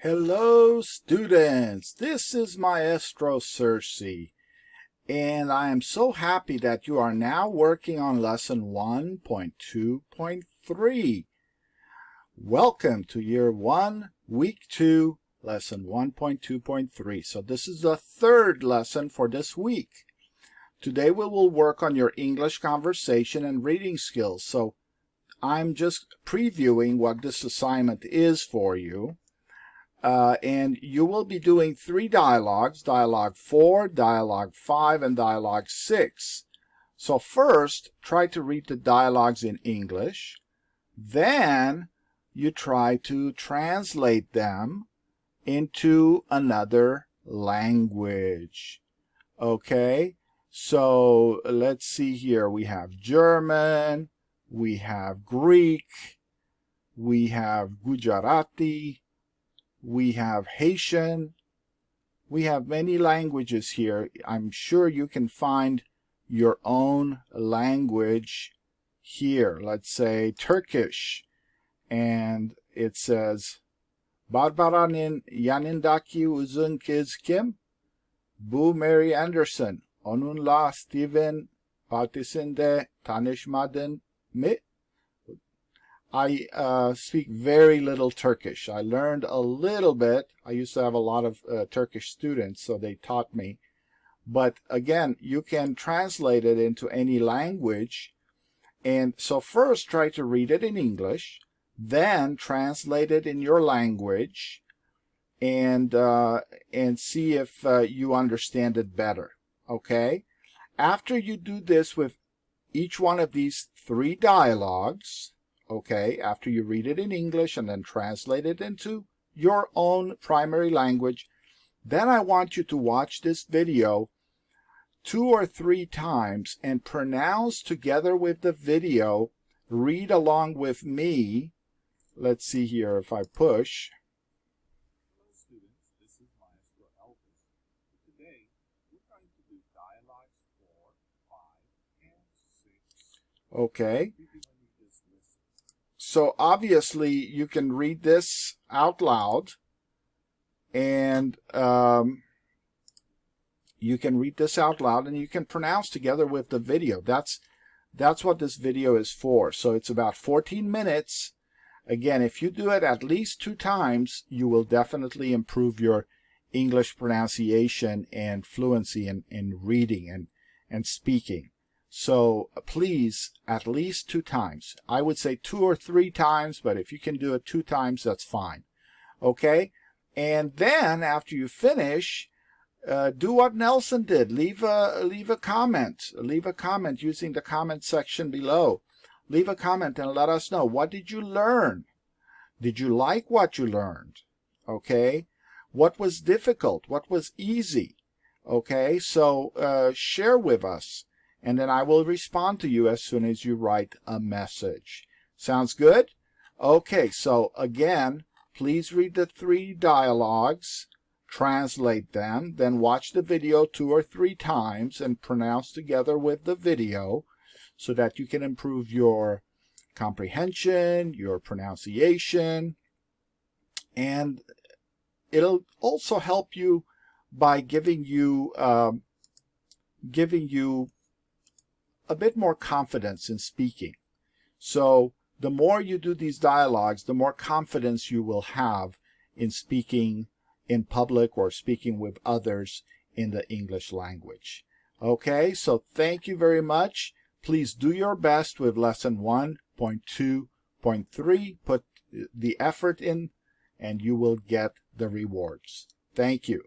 Hello students, this is Maestro Sersea, and I am so happy that you are now working on lesson 1.2.3. Welcome to year 1, week 2, lesson 1.2.3. So this is the third lesson for this week. Today we will work on your English conversation and reading skills. So I'm just previewing what this assignment is for you. And you will be doing 3 dialogues, dialogue 4, dialogue 5, and dialogue 6. So first, try to read the dialogues in English. Then you try to translate them into another language. Okay, so let's see here. We have German, we have Greek, we have Gujarati, we have Haitian. We have many languages here. I'm sure you can find your own language here. Let's say Turkish. And it says, Barbara'nın yanındaki uzun kız kim? Bu Mary Anderson. Onunla Steven partisinde tanışmadın mı? I speak very little Turkish. I learned a little bit. I used to have a lot of Turkish students, so they taught me. But again, you can translate it into any language. And so first try to read it in English, then translate it in your language, and see if you understand it better. Okay? After you do this with each one of these 3 dialogues, okay, after you read it in English and then translate it into your own primary language, then I want you to watch this video 2 or 3 times and pronounce together with the video, read along with me. Let's see here if I push. Hello students, this is Maestro Elvis. Today we're going to do dialogues 4, 5, and 6. Okay. So obviously you can read this out loud, and you can pronounce together with the video. That's what this video is for. So it's about 14 minutes. Again, if you do it at least 2 times, you will definitely improve your English pronunciation and fluency in reading and speaking. So please, at least 2 times. I would say 2 or 3 times, but if you can do it 2 times, that's fine. Okay? And then after you finish, do what Nelson did. Leave a comment. Leave a comment using the comment section below. Leave a comment and let us know, what did you learn? Did you like what you learned? Okay? What was difficult? What was easy? Okay? So share with us, and then I will respond to you as soon as you write a message. Sounds good? Okay, so again, please read the 3 dialogues, translate them, then watch the video 2 or 3 times and pronounce together with the video so that you can improve your comprehension, your pronunciation, and it'll also help you by giving you a bit more confidence in speaking. So the more you do these dialogues, the more confidence you will have in speaking in public or speaking with others in the English language. Okay, so thank you very much. Please do your best with lesson 1.2.3. Put the effort in and you will get the rewards. Thank you.